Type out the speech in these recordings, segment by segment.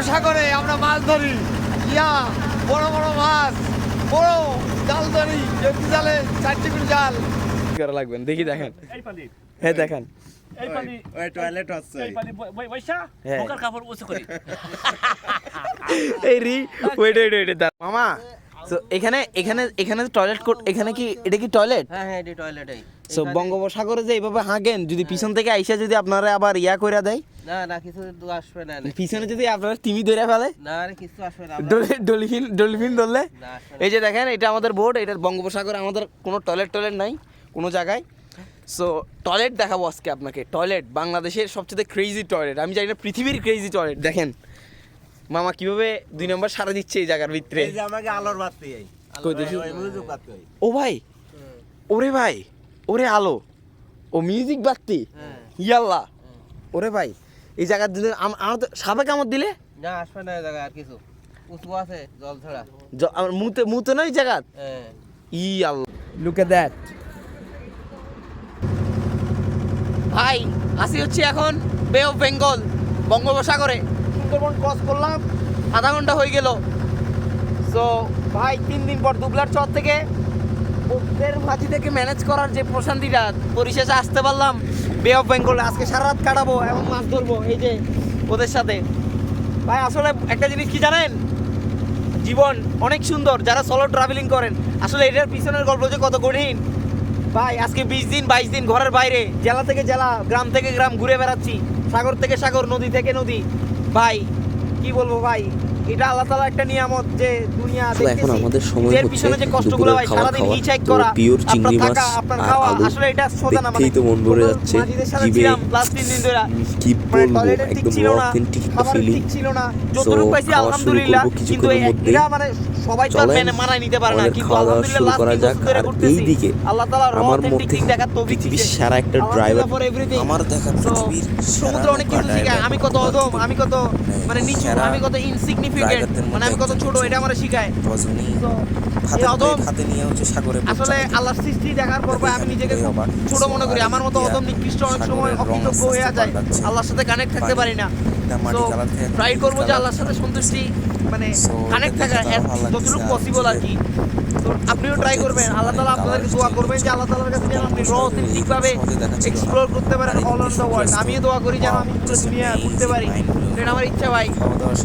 বঙ্গোপসাগরে আমরা মাছ ধরি, ইয়া বড় বড় মাছ, বড় জাল ধরি, জেটি জালে 4 টিকিট জাল করা লাগবে। দেখি দেখেন, হ্যাঁ দেখেন এই পানি ওই টয়লেট হচ্ছে, এই পানি বৈশা বোকার কাপড় উঁচু করি। এই রি ওয়েট ওয়েট ওয়েট মামা, সো এখানে এখানে এখানে টয়লেট কোড, এখানে কি এটা কি টয়লেট? হ্যাঁ হ্যাঁ এটি টয়লেটই। সো বঙ্গোপসাগরে যে এইভাবে হাঁকেন, যদি পিছন থেকে আইসা যদি আপনারা আবার ইয়া কইরা দেয়, না না কিছু তো আসবে না, পিছনে যদি আপনারা টিমি ধরে ফেলে, না আরে কিছু আসবে না, ডলফিন ডলফিন ধরলে, না আসবে না। এই যে দেখেন এটা আমাদের বোট, এটা বঙ্গোপসাগরে আমাদের কোনো টয়লেট নাই কোনো জায়গায়। সো টয়লেট দেখাবো আজকে আপনাকে, টয়লেট বাংলাদেশের সবচেয়ে ক্রেজি টয়লেট, আমি জানি না পৃথিবীর ক্রেজি টয়লেট। দেখেন মামা কিভাবে 2 নম্বর সারা দিচ্ছে এই জায়গার ভিতরে। এই যে আমাকে আলোর বাতি, এই কই দেখি, ওই মিউজিক বাতি। ও ভাই, ওরে ভাই, ওরে আলো, ও মিউজিক বাতি, ইয়াল্লা, ওরে ভাই এই জায়গা দিলে আমার তো সাপে কামড় দিলে না আসবে না এই জায়গা, আর কিছু উঁচু আছে জল ছাড়া, আমার মুতে না এই জায়গা। হ্যাঁ ইয়াল্লা, লুক এট দ্যাট ভাই। আসি হচ্ছে এখন বে অফ বেঙ্গল, বঙ্গোপসাগরে। সুন্দরবন ক্রস করলাম, আধা ঘন্টা হয়ে গেল। সো ভাই 3 দিন পর দুবলার চর থেকে ওদের মাঝি থেকে ম্যানেজ করার যে প্রশান্তিটা, পরিশেষে আসতে পারলাম বে অফ বেঙ্গল। আজকে সারা রাত কাটাবো এবং মাছ ধরবো এই যে ওদের সাথে। ভাই আসলে একটা জিনিস কি জানেন, জীবন অনেক সুন্দর যারা সোলো ট্রাভেলিং করেন। আসলে এটার পিছনের গল্প যে কত কঠিন ভাই। আজকে 20 দিন 22 দিন ঘরের বাইরে, জেলা থেকে জেলা, গ্রাম থেকে গ্রাম ঘুরে বেড়াচ্ছি, সাগর থেকে সাগর, নদী থেকে নদী। ভাই কি বলবো ভাই, এটা আল্লাহ তাআলা একটা নিয়ামত যে দুনিয়া দেখতেছি। এখন আমাদের সময় এর পিছনে যে কষ্টগুলো ভাই, সারাদিন হিচহাইক করা, পিওর চিংড়ি মাছ আপনার আর খাওয়া, আলু আসলে এটা সোজা না। মানে দেখতেই তো মন ভরে যাচ্ছে, মাঝিদের সাথে জিভে ছিলাম প্লাস 3 দিন ধরে, কি মানে বলবো, টয়লেটের ঠিক একদম ছিল না, অথেন্টিক একটা খাবারের ফিলিং। ঠিক ছিল না, যতটুকু পাইছি আলহামদুলিল্লাহ। কিন্তু কিছুক্ষণের মধ্যে এরা মানে সবাই তো মানায় নিতে পারে না, আমাদের কিন্তু খাওয়া দাওয়া আলহামদুলিল্লাহ শুরু করা লাস্ট যাক। আর এইদিকে আল্লাহ তাআলা আমার অথেন্টিক মধ্যে দিক দেখার তৌফিক পৃথিবীর দিয়েছে। সেরা একটা ড্রাইভার, আমার দেখা পৃথিবীর সমুদ্র অনেক কিছু শিখায়। আমি কত অধম, আমি কত মানে নিচু, আমি কত ইনসিগনিফিকেন্ট, মানে আমি কত ছোট, এটা আমার শিখায়। এই অধম হাতে নিয়ে হচ্ছে সাগরে আসলে আল্লাহর সৃষ্টি দেখার পর আমি নিজেকে খুব ছোট মনে করি। আমার মতো অধম নিকৃষ্ট অনেক সময় অকৃতজ্ঞ হয়ে যায়, আল্লাহর সাথে কানেক্ট থাকতে পারি না। তো ট্রাই করবো যে আল্লাহর সাথে সন্তুষ্টি মানে কানেক্ট থাকা যতটুকু পসিবল আর কি। তো আপনিও ট্রাই করবেন, আল্লাহ তাআলা আপনাদেরকে দোয়া করবেন যে আল্লাহ তাআলার কাছে যেন আপনি অথেন্টিকভাবে এক্সপ্লোর করতে পারেন অল অন দ্য ওয়ার্ল্ড। আমিও দোয়া করি যেন আমি পুরো দুনিয়া ঘুরতে পারি, এটা আমার ইচ্ছা ভাই।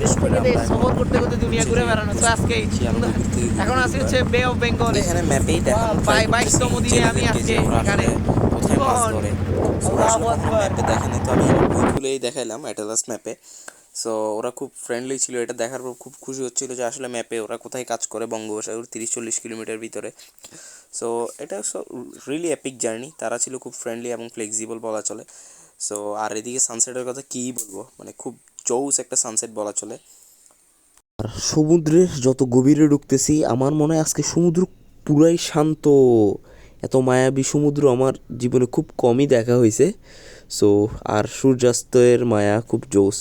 দেশ থেকে দেশ সফর করতে করতে দুনিয়া ঘুরে বেড়ানো। তো আজকে এখন আসি হচ্ছে বে অফ বেঙ্গল, এখানে ম্যাপেই দেখানো 22তম দিনে আমি আজকে এখানে। কোথায় মাছ ধরে ম্যাপে দেখানো, তো আমি বই খুলেই দেখাইলাম অ্যাটলাস ম্যাপে। সো ওরা খুব ফ্রেন্ডলি ছিল, এটা দেখার পর খুব খুশি হচ্ছিল যে আসলে ম্যাপে ওরা কোথায় কাজ করে বঙ্গোপসাগর 30-40 কিলোমিটার ভিতরে। সো এটা রিয়েলি এপিক জার্নি। তারা ছিল খুব ফ্রেন্ডলি এবং ফ্লেক্সিবল বলা চলে। সো আর এদিকে সানসেটের কথা কী বলবো, মানে খুব জৌস একটা সানসেট বলা চলে। আর সমুদ্রের যত গভীরে ঢুকতেছি আমার মনে হয় আজকে সমুদ্র পুরাই শান্ত। এত মায়াবী সমুদ্র আমার জীবনে খুব কমই দেখা হয়েছে। সো আর সূর্যাস্তের মায়া খুব জোস।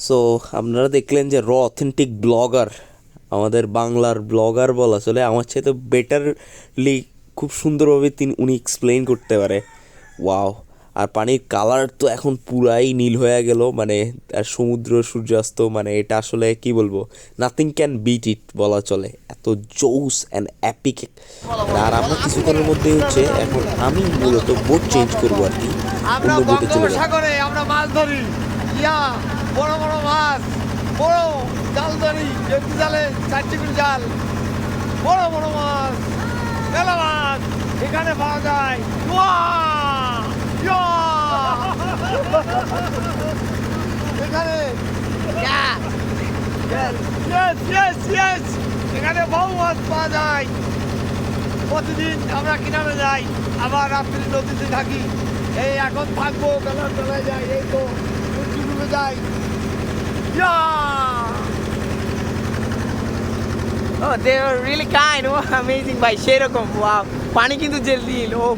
সো আপনারা দেখলেন যে অথেন্টিক ব্লগার, আমাদের বাংলার ব্লগার বলা চলে, আমার চাইতে বেটারলি খুব সুন্দরভাবে উনি এক্সপ্লেইন করতে পারে। ওয়াও! আর পানির কালার তো এখন পুরাই নীল হয়ে গেল, মানে আর সমুদ্র সূর্যাস্ত, মানে এটা আসলে কি বলবো, নাথিং ক্যান বিট ইট বলা চলে। এত জোস অ্যান্ড অ্যাপিক। আর আমরা কিছুক্ষণের মধ্যে হচ্ছে এখন আমি মূলত বোট চেঞ্জ করবো আর কি, অন্য বোটে চলে যাবো। সাগরে আমরা মাছ ধরি, ইয়া বড় বড় মাছ, বড় জাল ধরি, জেটি জালে 4 টিকিট জাল, বড় বড় মাছ, মেলা মাছ এখানে পাওয়া যায়। এখানে Yeah. ইয়েস ইয়েস ইয়েস এখানে বহু মাছ পাওয়া যায়। প্রতিদিন আমরা কিনারে যাই, আবার রাত্রি নদীতে থাকি। এই এখন থাকবো, বেলা চলে যায়, এই তো সূর্য ডুবে যায়। Oh, they were really kind. Oh, amazing ভাই, সেরকম ওয়াও, পানি কিন্তু জেল দিল। ও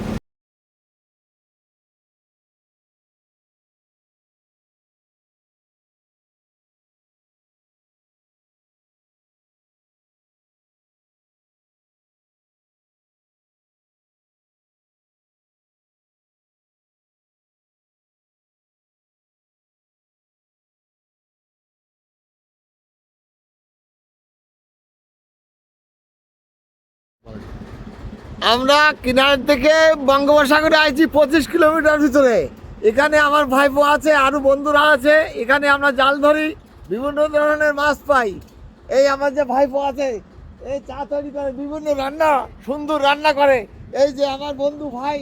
আমরা কিনার থেকে বঙ্গোপসাগরে আইছি 25 কিলোমিটার ভিতরে। এখানে আমার ভাইপো আছে, আরো বন্ধুরা আছে। এখানে আমরা জাল ধরি, বিভিন্ন ধরনের মাছ পাই। এই আমার যে ভাইপো আছে, এই চা তৈরি করে, বিভিন্ন রান্না, সুন্দর রান্না করে। এই যে আমার বন্ধু ভাই,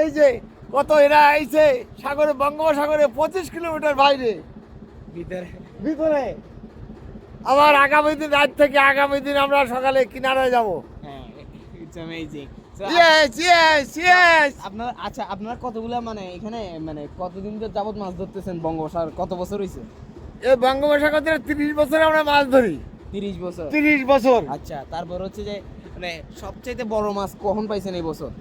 এই যে কত এরা আইছে সাগরে, বঙ্গোপসাগরে 25 কিলোমিটার বাইরে ভিতরে। আবার আগামী দিন, রাত থেকে আগামী দিন আমরা সকালে কিনারে যাব। It's amazing. Yes yes yes. আপনার আচ্ছা, আপনারা কতগুলা মানে এখানে মানে কতদিন যাবত মাছ ধরতেছেন বঙ্গোপসাগর? কত বছর হইছে? এই বঙ্গোপসাগরে 30 বছর আমরা মাছ ধরি। 30 বছর। 30 বছর। আচ্ছা, তারপর হচ্ছে যে মানে সবচাইতে বড় মাছ কখন পাইছেন এই বছর?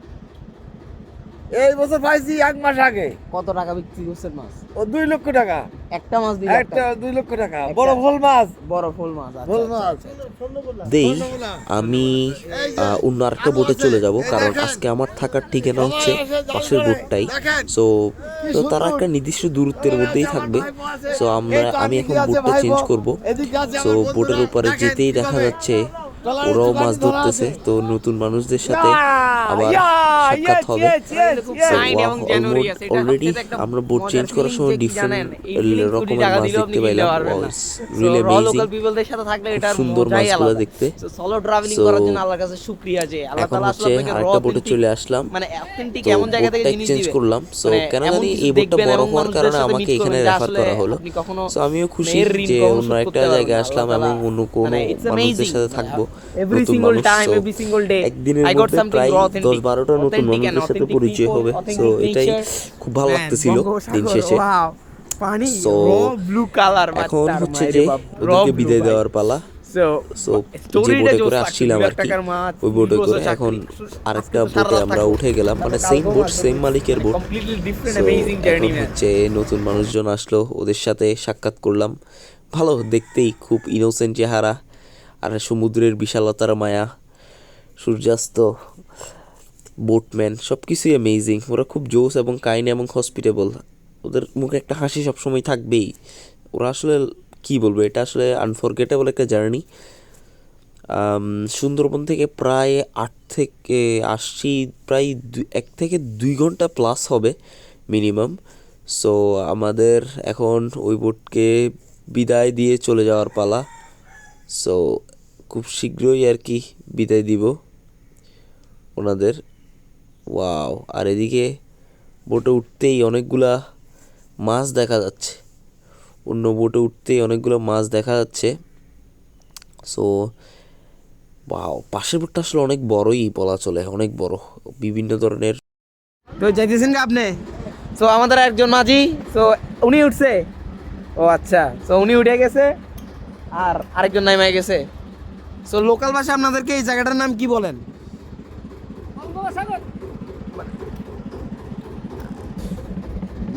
এই বছর পাইছি 1 মাস আগে। কত টাকা বিক্রি করছেন মাছ? ও 2 লক্ষ টাকা। একটা মাছ দিল একটা 2 লক্ষ টাকা। বড় ফল মাছ। বড় ফুল মাছ। ফল মাছ। দেই আমি অন্য আরেকটা বোটে চলে যাব, কারণ আজকে আমার থাকার ঠিকানা হচ্ছে পাশের বোটটাই। সো তো তারা একটা নির্দিষ্ট দূরত্বের মধ্যেই থাকবে। সো আমি এখন বোটটা চেঞ্জ করব। সো বোটের উপরে যেতেই দেখা যাচ্ছে ওরাও মাছ ধরতেছে। তো নতুন মানুষদের সাথে আবার সাক্ষাৎ হবে। অলরেডি আমরা বোট চেঞ্জ করার সময় ডিফারেন্ট রকমের মাছ দেখতে পাইলাম। রিয়েলি লোকাল পিপলদের সাথে থাকলে এটা সুন্দর মাছগুলো দেখতে। সলো ট্রাভেলিং করার জন্য আল্লাহর কাছে শুকরিয়া যে আল্লাহ এখন তাআলা হচ্ছে আসলে আপনাকে আরেকটা বোটে চলে আসলাম। মানে অথেন্টিক তো এমন জায়গা থেকে বোটটা জিনিস চেঞ্জ দিবে। করলাম। সো কেন জানি এই বোটটা বড় হওয়ার কারণে আমাকে এখানে রেফার করা হলো। সো আমিও খুশি যে অন্য একটা জায়গায় আসলাম এবং অন্য কোনো মানুষদের সাথে থাকবো। এভরি নতুন সিঙ্গল মানুষ। Time, So, every single day একদিনের আই গট মধ্যে সামথিং প্রায় র অথেন্টিক 10-12টা নতুন মানুষদের সাথে পরিচয় হবে। সো এটাই খুব ভালো লাগতেছিল দিন শেষে। পানি So, ব্লু কালার এখন হচ্ছে যে ওদেরকে বিদায় দেওয়ার পালা। সো যে বোটে করে আসছিলাম আর কি, ওই বোটে করে এখন আরেকটা বোটে আমরা উঠে গেলাম, মানে সেম বোট, সেম মালিকের boat. Completely different So, amazing journey এখন ম্যান। হচ্ছে নতুন মানুষজন আসলো, ওদের সাথে সাক্ষাৎ করলাম। ভালো দেখতেই, খুব ইনোসেন্ট চেহারা, আর সমুদ্রের বিশালতার মায়া, সূর্যাস্ত, বোটম্যান, সব কিছুই অ্যামেজিং। ওরা খুব জোস এবং কাইন্ড এবং হসপিটেবল। ওদের মুখে একটা হাসি সবসময় থাকবেই। ওরা আসলে কি বলবো, এটা আসলে আনফরগেটেবল একটা জার্নি। সুন্দরবন থেকে প্রায় 8 থেকে আসছি, প্রায় 1 থেকে 2 ঘন্টা প্লাস হবে মিনিমাম। সো আমাদের এখন ওই বোটকে বিদায় দিয়ে চলে যাওয়ার পালা। সো খুব শীঘ্রই আর কি বিদায় দিব ওনাদের। ওয়াও! আর এদিকে বোটে উঠতেই অনেকগুলা মাছ দেখা যাচ্ছে, অন্য বোটে উঠতেই অনেকগুলো মাছ দেখা যাচ্ছে। সো ওয়াও, পাশের বোটটা আসলে অনেক বড়ই বলা চলে, অনেক বড়, বিভিন্ন ধরনের। তো যাইতেছেন কি আপনি? সো আমাদের একজন মাঝি, সো উনি উঠছে। ও আচ্ছা, সো উনি উঠে গেছে আর আরেকজন নাইমা গেছে। সো লোকাল ভাষা আপনাদেরকে এই জায়গাটার নাম কি বলেন?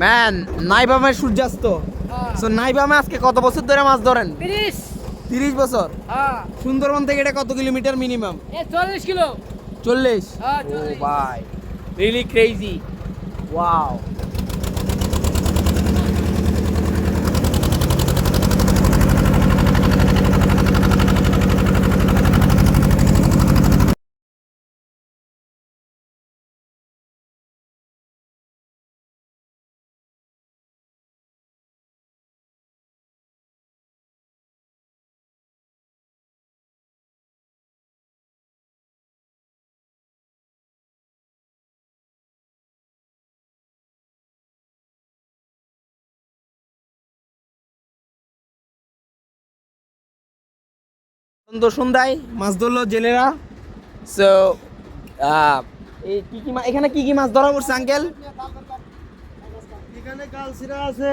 ম্যান, নাইবামে সূর্যাস্ত। সো নাইবামে আজকে কত বছর ধরে মাছ ধরেন? 30 বছর। সুন্দরবন থেকে এটা কত কিলোমিটার মিনিমাম? 40 কিলো। 40? হ্যাঁ, ও ভাই, রিয়েলি ক্রেজি। ওয়াও। সুন্দর সন্ধ্যায় মাছ ধরলো জেলেরা। সো এই এখানে কি কি মাছ ধরা পড়ছে আঙ্কেল? এখানে কালসিরা আছে,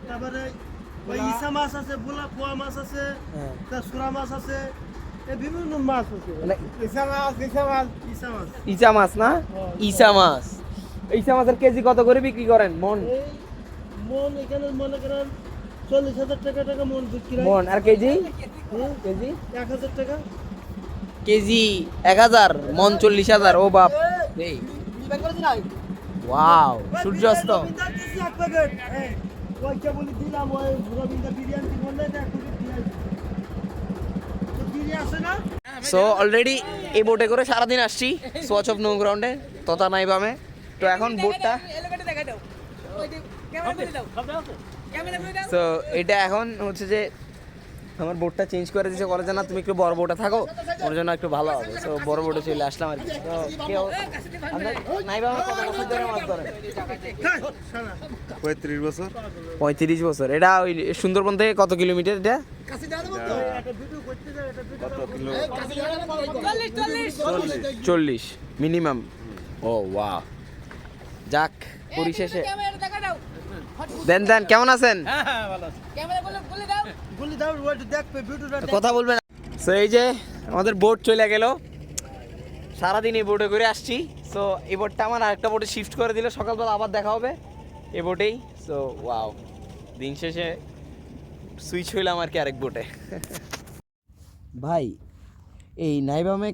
তারপরে ওই ইসা মাছ আছে, পোয়া মাছ আছে, তার সুরা মাছ আছে, এই বিভিন্ন মাছ আছে। ইসা মাছ ইচা মাছ না? ইচা মাছ। ইচা মাছের কেজি কত করে বিক্রি করেন? মন এই মন এখানে মনে করেন 40,000 টাকা মন বিক্রি হয়। মন আর কেজি? কেজি 1,000 টাকা। কেজি 1000, মন 40,000। ও বাপ রে, ওয়াও, সূর্যাস্ত। এক প্যাকেট ওইটা বলি দিলাম, ওই রবীন্দ্র বিরিয়ানি বললে এক প্যাকেট দিয়ে তো বিরিয়ানি আসে না। সো অলরেডি এই বোটে করে সারাদিন আসছি সোয়াচ অফ নো গ্রাউন্ডে তথা নাইবামে। তো এখন বোটটা সো এটা এখন হচ্ছে যে আমার বোটটা চেঞ্জ করে দিয়েছে, করে যে না তুমি একটু বড় বোটে থাকো, ওর জন্য একটু ভালো হবে। সো বড় বোটে চলে আসলাম আর কি। তো কেউ নাইবামে কত বছর ধরে মাছ ধরেন? 35 বছর। 35 বছর। এটা ওই সুন্দরবন থেকে কত কিলোমিটার এটা? কত কিলো? 40 মিনিমাম। ও ওয়াও, যাক পরিশেষে। দেন কেমন আছেন? বলি দাও ওইটা দেখবে ভিডিওটা কথা বলবেন। সো এই যে আমাদের বোট চলে গেল, সারাদিন এই বোটে করে আসছি। সো এই বোটটা আমার আরেকটা বোটে শিফট করে দিলে সকালবেলা আবার দেখা হবে এই বোটেই। সো ওয়াও, দিন শেষে সুইচ হইলাম আর কি আরেক বোটে। ভাই এই নাইবামে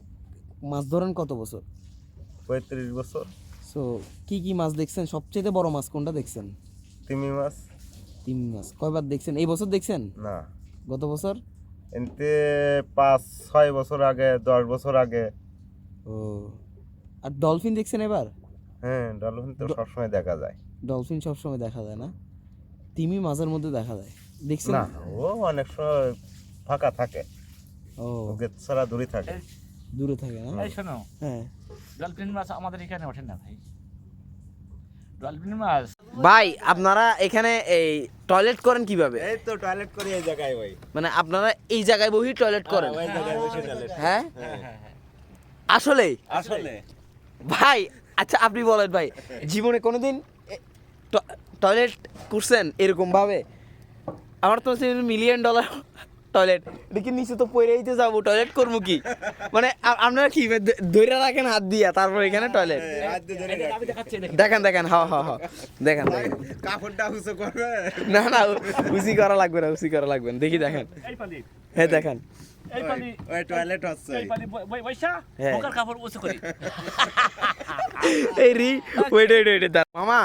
মাছ ধরেন কত বছর? 35 বছর। সো কি কি মাছ দেখছেন? সবচেয়ে বড় মাছ কোনটা দেখছেন? তিমি মাছ। তিমি মাছ কয়বার দেখছেন? এই বছর দেখছেন? না, গত বছর? এতে 5-6 বছর আগে, 10 বছর আগে। ও, আর ডলফিন দেখছেন এবার? হ্যাঁ, ডলফিন তো সবসময় দেখা যায়। ডলফিন সবসময় দেখা যায় না, তিমি মাঝের মধ্যে দেখা যায়, দেখছেন? না, ও অনেক সময় ফাঁকা থাকে, ও গেট ছাড়া দূরে থাকে। দূরে থাকে না? এই শোনো, হ্যাঁ ডলফিন মাছ আমাদের এখানে ওঠে না ভাই। ডলফিন মাছ ভাই আপনারা এখানে এই টয়লেট করেন কিভাবে? এই তো টয়লেট করি এই জায়গায়, ওই মানে আপনারা এই জায়গায় বসে টয়লেট করেন? ওই জায়গায় বসে টয়লেট। হ্যাঁ আসলে আসলে ভাই, আচ্ছা আপনি বলেন ভাই, জীবনে কোনোদিন টয়লেট করছেন এরকম ভাবে? আমার তো $1 মিলিয়ন টয়লেট, দেখি নিচে তো পড়েই তো যাবো, টয়লেট করবো কি? মানে আপনারা কি ধরে রাখেন হাত দিয়া, তারপর এখানে টয়লেট আমি দেখাচ্ছি, দেখি। দেখেন হ্যাঁ দেখেন কাপড়টা উঁচু করবে। না উসি করা লাগবে না, উসি করা লাগবে না, দেখি দেখেন। এই পানি, হ্যাঁ দেখেন, এই পানি, ওই টয়লেট হচ্ছে। এই পানি বৈশা হ্যাঁ। বোকার কাপড় উঁচু করি। এই ওয়েট মামা।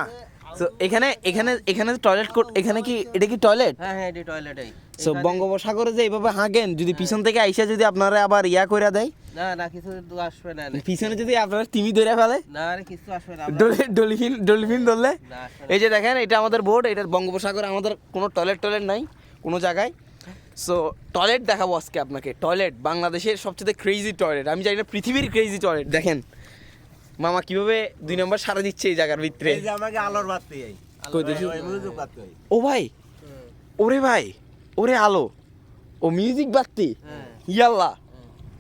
তো এখানে টয়লেট এখানে কি এটা কি টয়লেট? হ্যাঁ এটা টয়লেটই। সো বঙ্গোপসাগরে যে এইভাবে হাগেন, যদি পিছন থেকে আইসা যদি আপনারা আবার ইয়া কইরা দেয়, না কিছু তো আসবে না। পিছনে যদি আপনারা তিমি ধরে ফেলে, না রে কিছু আসবে না। ডলফিন ধরলে, না আসবে না। এই যে দেখেন এটা আমাদের বোট, এটা বঙ্গোপসাগরে আমাদের কোনো টয়লেট নাই কোনো জায়গায়। সো টয়লেট দেখাবো আজকে আপনাকে, টয়লেট বাংলাদেশের সবচেয়ে ক্রেজি টয়লেট, আমি জানি না পৃথিবীর ক্রেজি টয়লেট। দেখেন মামা কিভাবে 2 নম্বর সারা দিচ্ছে এই জায়গার ভিতরে। এই যে আমাকে আলোর বাতি, এই কই দেখি। ওই মিউজিক বাতি। ও ভাই, ওরে ভাই, ওরে আলো, ও মিউজিক বাতি, ইয়াল্লা,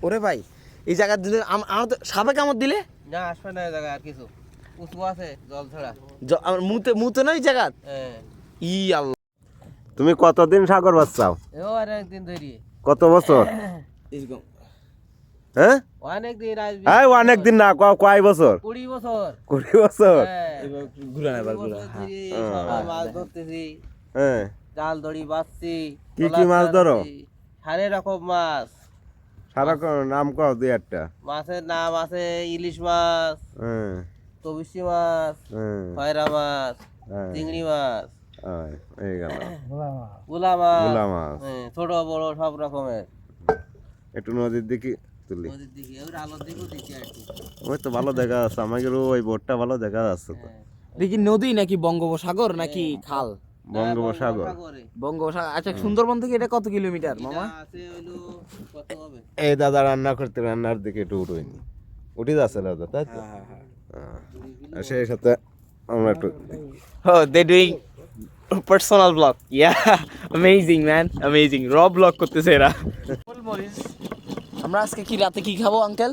ওরে ভাই এই জায়গার দিলে আমার তো সাপে কামড় দিলে না আসবে না এই জায়গা আর কিছু। উঁচু আছে জল ছাড়া। আমার মুতে না ওই জায়গা। হ্যাঁ। ই আল্লাহ, তুমি কতদিন সাগর বাচ্চাও? এও আর একদিন ধরি। কত বছর? এরকম হ্যাঁ, অনেক দিন আসবি। এই অনেক দিন না, কয় বছর? 20 বছর। 20 বছর। হ্যাঁ। ঘুরা নেবার 20 ঘুরা। বছর ধরে সবাই মাছ ধরতেছি, হ্যাঁ, জাল দড়ি বাঁধছি। কি কি মাছ ধরো? 4 রকম মাছ। সারাক্ষণ নাম কও দুই একটা। মাছের নাম আছে ইলিশ মাছ, হ্যাঁ, তবিশি মাছ, হ্যাঁ, খয়রা মাছ, হ্যাঁ, চিংড়ি মাছ, এই গেল গুলা মাছ, গুলা মাছ। হ্যাঁ, ছোট বড় সব রকমের। একটু নদীর দিকে তুলি। নদীর দিকে ওই আলোর দিকেও দিচ্ছি আর কি। ওই তো ভালো দেখা যাচ্ছে, আমাদের ওই বোটটা ভালো দেখা যাচ্ছে তো। দেখি নদী নাকি বঙ্গোপসাগর নাকি খাল? বঙ্গোপসাগর। বঙ্গোপসাগর। আচ্ছা সুন্দরবন থেকে এটা কত কিলোমিটার মামা? এটা আছে হইলো কত হবে? এই দাদা রান্না করতে, রান্নার দিকে একটু উঠোইনি, উঠে যাচ্ছে দাদা, তাই তো? হ্যাঁ। আর সেই সাথে আমরা একটু Oh, they're doing personal vlog. Yeah, amazing man, amazing. Raw vlog করতেছে এরা। গোলমরিচ আমরা আজকে কি রাতে কি খাবো আঙ্কেল?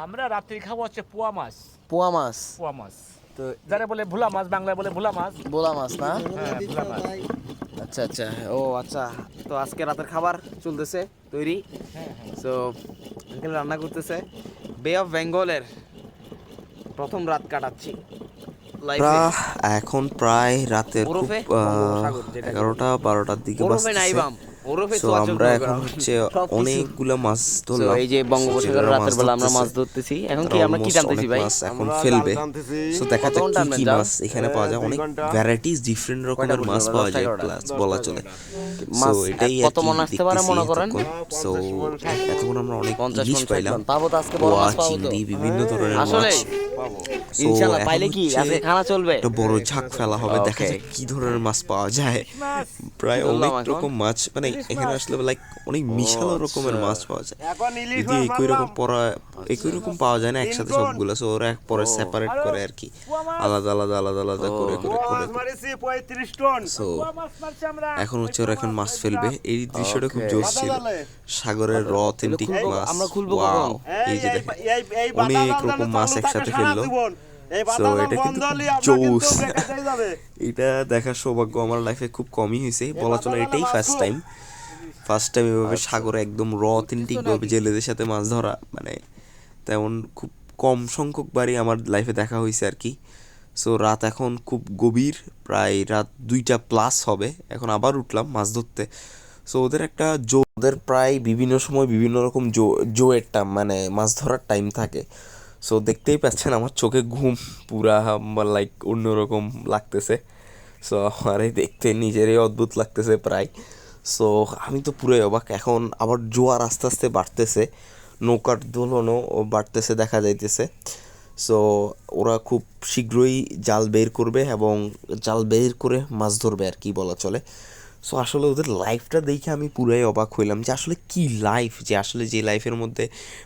আমরা রাত্রি খাবো হচ্ছে পোয়া মাছ। পোয়া মাছ। পোয়া মাছ তো যারা বলে ভোলা মাছ, বাংলায় বলে ভোলা মাছ। বোলা মাছ না? হ্যাঁ, ভোলা মাছ। আচ্ছা আচ্ছা, ও আচ্ছা। তো আজকে রাতের খাবার চলতেছে তৈরি। সো আঙ্কেল রান্না করতেছে। বে অফ বেঙ্গলের প্রথম রাত কাটাচ্ছি লাইফে। এখন প্রায় রাতের খুব ওরফে বঙ্গোপসাগর যেটা। 11টা-12টার দিকে ওরফে নাই বাজতেছে। বাম, ওরফে সো আমরা এখন হচ্ছে অনেকগুলা মাছ তো ধরলাম। এই যে বঙ্গোপসাগর যেগুলো রাতের বেলা আমরা মাছ ধরতেছে। ধরতেছি। এখন কি তারা আমরা কি almost টানতেছি অনেক ভাই? মাছ এখন আমরা ফেলবে। জাল টানতেছি। সো দেখা যাক কতক্ষণ কি টানবেন কি জাল? মাছ এখানে পাওয়া যায়। 2 অনেক ঘন্টা। ভ্যারাইটিস ডিফারেন্ট রকমের কয়টা মাছ পর্যন্ত? পাওয়া 10টা, যায় 11টা? প্লাস বলা চলে। সো মাছ এটাই কত মন আসতে পারে মনে করেন? সো এতক্ষণ আমরা অনেক 50 ইলিশ মন, 60 পাইলাম, মন। পাবো তো আজকে বড় পোয়া, মাছ পাবো তো। চিংড়ি, বিভিন্ন ধরনের আসলে? মাছ। So, ইনশাআল্লাহ এখন পাইলে কি হচ্ছে আজকে খানা চলবে? একটা বড় ঝাঁক ফেলা হবে, দেখা Okay. যাক কি ধরনের মাছ পাওয়া যায়। প্রায় ধরলাম অনেক এখন। রকম মাছ, মানে এখানে আসলে লাইক অনেক বিশাল রকমের আচ্ছা। মাছ পাওয়া যায়। এখন ইলিশ যদি মাছ একই রকম মারলাম। একই রকম পাওয়া যায় না একসাথে সবগুলো, সো ওরা পরে সেপারেট করে আর কি, আলাদা আলাদা আলাদা আলাদা করে করে পোয়া করে মাছ মারিছি 35 টন। সো পোয়া মাছ মারছি আমরা। এখন হচ্ছে ওরা এখন মাছ ফেলবে। এই দৃশ্যটা খুব জোশ বাতা ছিল, জালে। সাগরের র অথেন্টিক খুলবো- মাছ। আমরা খুলবো Wow! কখন? এই যে দেখেন এই বাতা অনেক জাল রকম জালে মাছ চালু একসাথে থাকে ফেললো। সারা জীবন। এই So, বাতা জাল এটা বন্ধ কিন্তু হলে খুব আমরা কিন্তু জোশ। বেকার হয়ে যাবে। এটা দেখার সৌভাগ্য আমার লাইফে খুব কমই হয়েছে, বলা চলে এটাই ফার্স্ট টাইম এভাবে সাগরে একদম র অথেন্টিক ভাবে জেলেদের সাথে মাছ ধরা, মানে তেমন খুব কম সংখ্যক বারই আমার লাইফে দেখা হয়েছে আর কি। সো রাত এখন খুব গভীর, প্রায় রাত 2টা প্লাস হবে, এখন আবার উঠলাম মাছ ধরতে। সো ওদের একটা ওদের প্রায় বিভিন্ন সময় বিভিন্ন রকম জোয়ের টাইম, মানে মাছ ধরার টাইম থাকে। সো দেখতেই পাচ্ছেন আমার চোখে ঘুম পুরা লাইক অন্যরকম লাগতেছে। সো আমার এই দেখতে নিজেরই অদ্ভুত লাগতেছে প্রায়। সো আমি তো পুরোই অবাক। এখন আবার জোয়ার আস্তে আস্তে বাড়তেছে, নৌকার দোলনও বাড়তেছে দেখা যাইতেছে। সো ওরা খুব শীঘ্রই জাল বের করবে এবং জাল বের করে মাছ ধরবে আর কি বলা চলে। সো আসলে ওদের লাইফটা দেখে আমি পুরাই অবাক হইলাম যে আসলে কি লাইফ, যে আসলে যে লাইফের মধ্যে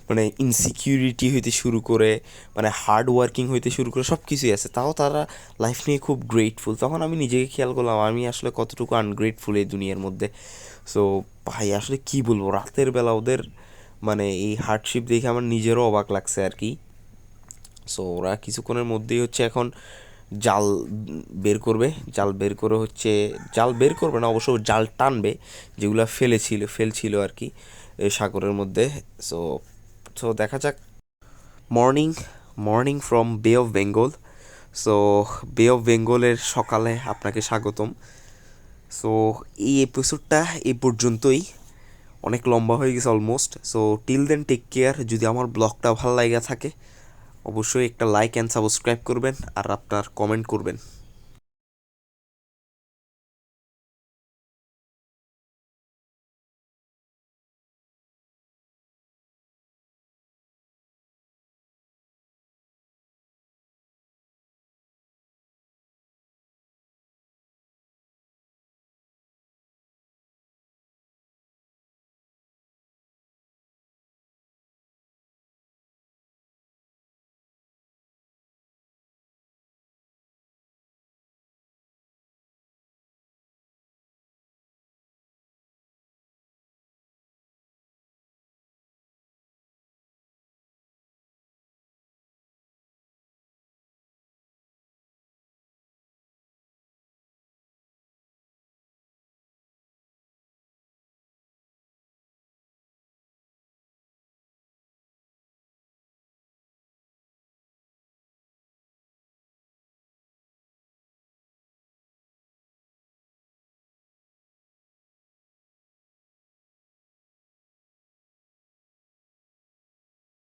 মানে ইনসিকিউরিটি হইতে শুরু করে মানে হার্ড ওয়ার্কিং হইতে শুরু করে সব কিছুই আছে, তাও তারা লাইফ নিয়ে খুব গ্রেটফুল। তখন আমি নিজেকে খেয়াল করলাম আমি আসলে কতটুকু আনগ্রেটফুল এই দুনিয়ার মধ্যে। সো ভাই আসলে কি বলবো, রাতের বেলা ওদের মানে এই হার্ডশিপ দেখে আমার নিজেরও অবাক লাগছে আর কি। সো ওরা কিছুক্ষণের মধ্যেই হচ্ছে এখন জাল বের করবে, জাল বের করে হচ্ছে জাল বের করবে না, অবশ্য জাল টানবে যেগুলো ফেলছিল আর কি এই সাগরের মধ্যে। সো সো দেখা যাক। মর্নিং ফ্রম বে অফ বেঙ্গল। সো বে অফ বেঙ্গলের সকালে আপনাকে স্বাগতম। সো এই এপিসোডটা এই পর্যন্তই, অনেক লম্বা হয়ে গেছে almost. So till then take care. যদি আমার ব্লগটা ভালো লাগে থাকে অবশ্যই একটা লাইক অ্যান্ড সাবস্ক্রাইব করবেন আর আপনার কমেন্ট করবেন।